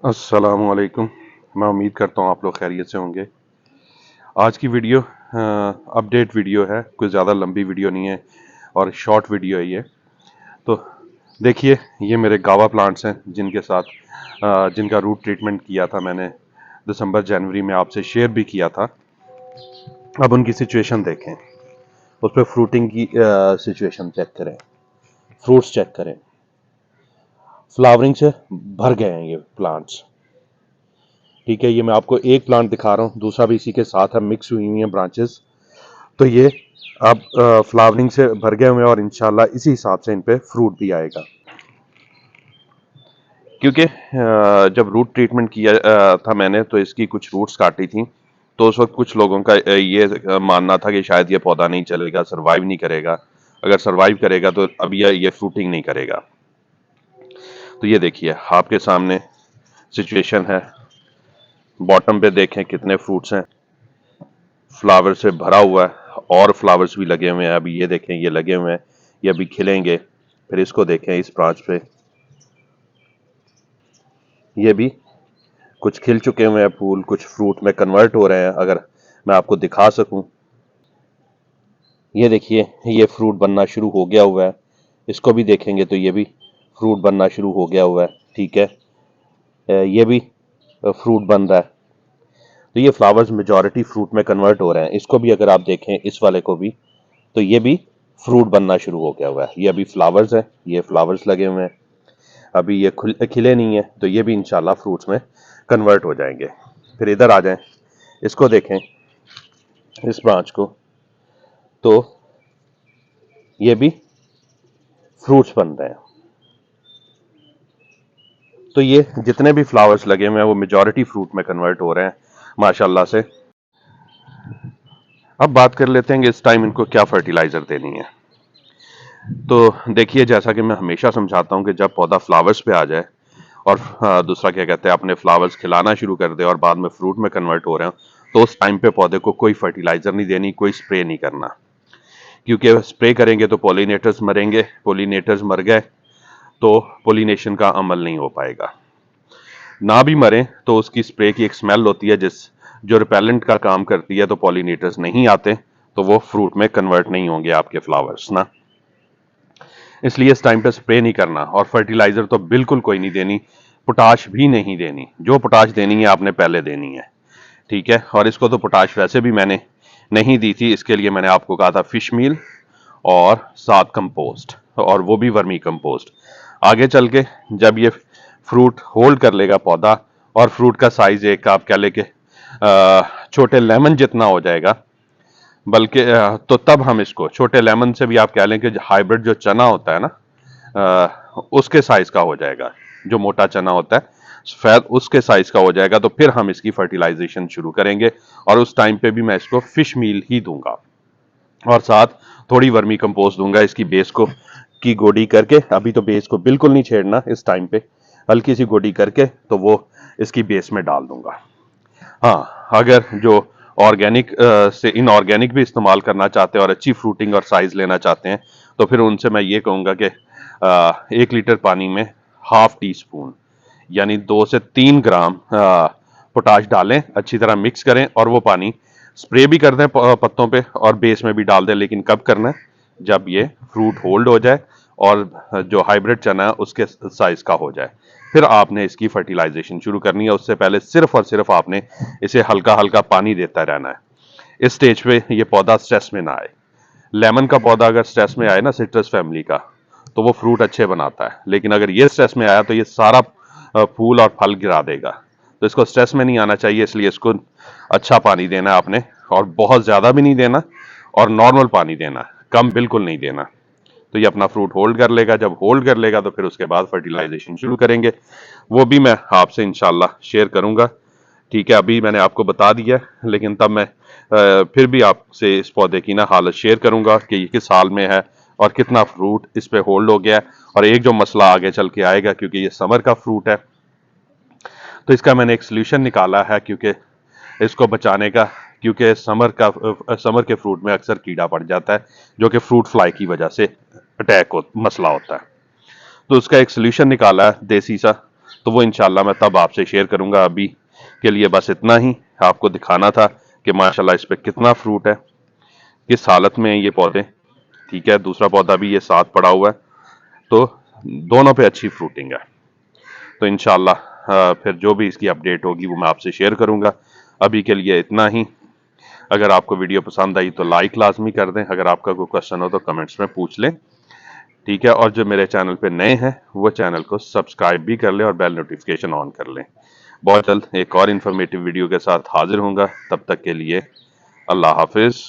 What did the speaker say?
अस्सलामुअलैकुम। मैं उम्मीद करता हूँ आप लोग खैरियत से होंगे। आज की वीडियो अपडेट वीडियो है, कोई ज़्यादा लंबी वीडियो नहीं है और शॉर्ट वीडियो है ये। तो देखिए, ये मेरे गावा प्लांट्स हैं जिनके साथ जिनका रूट ट्रीटमेंट किया था मैंने दिसंबर जनवरी में, आपसे शेयर भी किया था। अब उनकी सिचुएशन देखें, उस पर फ्रूटिंग की सिचुएशन चेक करें, फ्रूट्स चेक करें, फ्लावरिंग से भर गए हैं ये प्लांट्स। ठीक है, ये मैं आपको एक प्लांट दिखा रहा हूँ, दूसरा भी इसी के साथ है, मिक्स हुई हुई है ब्रांचेस। तो ये अब फ्लावरिंग से भर गए हुए हैं और इंशाल्लाह इसी हिसाब से इन पे फ्रूट भी आएगा। क्योंकि जब रूट ट्रीटमेंट किया था मैंने, तो इसकी कुछ रूट्स काटी थी। तो उस वक्त कुछ लोगों का ये मानना था कि शायद ये पौधा नहीं चलेगा, सरवाइव नहीं करेगा। अगर सरवाइव करेगा तो अब ये फ्रूटिंग नहीं करेगा। तो ये देखिए आपके सामने सिचुएशन है। बॉटम पे देखें कितने फ्रूट्स हैं, फ्लावर से भरा हुआ है और फ्लावर्स भी लगे हुए हैं। अभी ये देखें, ये लगे हुए हैं, ये अभी खिलेंगे। फिर इसको देखें, इस ब्रांच पे ये भी कुछ खिल चुके हुए हैं फूल, कुछ फ्रूट में कन्वर्ट हो रहे हैं। अगर मैं आपको दिखा सकूं, ये देखिए, ये फ्रूट बनना शुरू हो गया हुआ है। इसको भी देखेंगे तो ये भी फ्रूट बनना शुरू हो गया हुआ है। ठीक है, ये भी फ्रूट बन रहा है। तो ये फ्लावर्स मेजॉरिटी फ्रूट में कन्वर्ट हो रहे हैं। इसको भी अगर आप देखें, इस वाले को भी, तो ये भी फ्रूट बनना शुरू हो गया हुआ है। ये अभी फ्लावर्स है, ये फ्लावर्स लगे हुए हैं, अभी ये खिले नहीं है। तो ये भी इंशाल्लाह फ्रूट्स में कन्वर्ट हो जाएंगे। फिर इधर आ जाएं, इसको देखें, इस ब्रांच को, तो ये भी फ्रूट्स बन रहे हैं। तो ये जितने भी फ्लावर्स लगे हुए हैं वो मेजॉरिटी फ्रूट में कन्वर्ट हो रहे हैं माशाल्लाह से। अब बात कर लेते हैं कि इस टाइम इनको क्या फर्टिलाइजर देनी है। तो देखिए, जैसा कि मैं हमेशा समझाता हूं कि जब पौधा फ्लावर्स पे आ जाए और दूसरा क्या कहते हैं, अपने फ्लावर्स खिलाना शुरू कर दे और बाद में फ्रूट में कन्वर्ट हो रहे हो, तो उस टाइम पे पौधे को कोई फर्टिलाइजर नहीं देनी, कोई स्प्रे नहीं करना। क्योंकि स्प्रे करेंगे तो पोलिनेटर्स मरेंगे, पोलिनेटर्स मर गए तो पोलिनेशन का अमल नहीं हो पाएगा। ना भी मरे तो उसकी स्प्रे की एक स्मेल होती है जिस जो रिपेलेंट का काम करती है। तो पोलिनेटर्स नहीं आते तो वो फ्रूट में कन्वर्ट नहीं होंगे आपके फ्लावर्स ना। इसलिए इस टाइम पे स्प्रे नहीं करना और फर्टिलाइजर तो बिल्कुल कोई नहीं देनी, पोटाश भी नहीं देनी। जो पोटाश देनी है आपने पहले देनी है। ठीक है, और इसको तो पोटाश वैसे भी मैंने नहीं दी थी। इसके लिए मैंने आपको कहा था फिश मील और साथ कंपोस्ट, और वो भी वर्मी कंपोस्ट। आगे चल के जब ये फ्रूट होल्ड कर लेगा पौधा और फ्रूट का साइज एक आप कह ले के छोटे लेमन जितना हो जाएगा, बल्कि तो तब हम इसको छोटे लेमन से भी आप कह लें कि हाइब्रिड जो चना होता है ना, उसके साइज का हो जाएगा। जो मोटा चना होता है सफेद, उसके साइज का हो जाएगा। तो फिर हम इसकी फर्टिलाइजेशन शुरू करेंगे और उस टाइम पे भी मैं इसको फिश मील ही दूंगा और साथ थोड़ी वर्मी कंपोस्ट दूंगा इसकी बेस को की गोडी करके। अभी तो बेस को बिल्कुल नहीं छेड़ना इस टाइम पे, हल्की सी गोडी करके तो वो इसकी बेस में डाल दूंगा। हाँ, अगर जो ऑर्गेनिक से इनऑर्गेनिक भी इस्तेमाल करना चाहते हैं और अच्छी फ्रूटिंग और साइज लेना चाहते हैं, तो फिर उनसे मैं ये कहूँगा कि 1 लीटर पानी में हाफ टी स्पून यानी 2 से 3 ग्राम पोटाश डालें, अच्छी तरह मिक्स करें और वो पानी स्प्रे भी कर दें पत्तों पे और बेस में भी डाल दें। लेकिन कब करना है? जब ये फ्रूट होल्ड हो जाए और जो हाइब्रिड चना है उसके साइज का हो जाए, फिर आपने इसकी फर्टिलाइजेशन शुरू करनी है। उससे पहले सिर्फ और सिर्फ आपने इसे हल्का हल्का पानी देता रहना है। इस स्टेज पे ये पौधा स्ट्रेस में ना आए। लेमन का पौधा अगर स्ट्रेस में आए ना, सिट्रस फैमिली का, तो वो फ्रूट अच्छे बनाता है। लेकिन अगर ये स्ट्रेस में आया तो ये सारा फूल और फल गिरा देगा। तो इसको स्ट्रेस में नहीं आना चाहिए, इसलिए इसको अच्छा पानी देना है आपने, और बहुत ज्यादा भी नहीं देना और नॉर्मल पानी देना, कम बिल्कुल नहीं देना। तो ये अपना फ्रूट होल्ड कर लेगा। जब होल्ड कर लेगा तो फिर उसके बाद फर्टिलाइजेशन शुरू करेंगे। वो भी मैं आपसे इंशाल्लाह शेयर करूंगा। ठीक है, अभी मैंने आपको बता दिया है, लेकिन तब मैं फिर भी आपसे इस पौधे की ना हालत शेयर करूंगा कि ये किस हाल में है और कितना फ्रूट इस पे होल्ड हो गया है। और एक जो मसला आगे चल के आएगा, क्योंकि ये समर का फ्रूट है, तो इसका मैंने एक सोल्यूशन निकाला है क्योंकि इसको बचाने का। क्योंकि समर के फ्रूट में अक्सर कीड़ा पड़ जाता है जो कि फ्रूट फ्लाई की वजह से मसला होता है। तो उसका एक सोल्यूशन निकाला है देसी सा, तो वो इंशाल्लाह मैं तब आपसे शेयर करूंगा। अभी के लिए बस इतना ही आपको दिखाना था कि माशाल्लाह इस पे कितना फ्रूट है, किस हालत में है ये पौधे। ठीक है, दूसरा पौधा भी ये साथ पड़ा हुआ है, तो दोनों पे अच्छी फ्रूटिंग है। तो इंशाल्लाह फिर जो भी इसकी अपडेट होगी वो मैं आपसे शेयर करूंगा। अभी के लिए इतना ही। अगर आपको वीडियो पसंद आई तो लाइक लाजमी कर दें। अगर आपका कोई क्वेश्चन हो तो कमेंट्स में पूछ लें। ठीक है, और जो मेरे चैनल पे नए हैं वो चैनल को सब्सक्राइब भी कर लें और बेल नोटिफिकेशन ऑन कर लें। बहुत जल्द एक और इन्फॉर्मेटिव वीडियो के साथ हाजिर होऊंगा। तब तक के लिए अल्लाह हाफिज।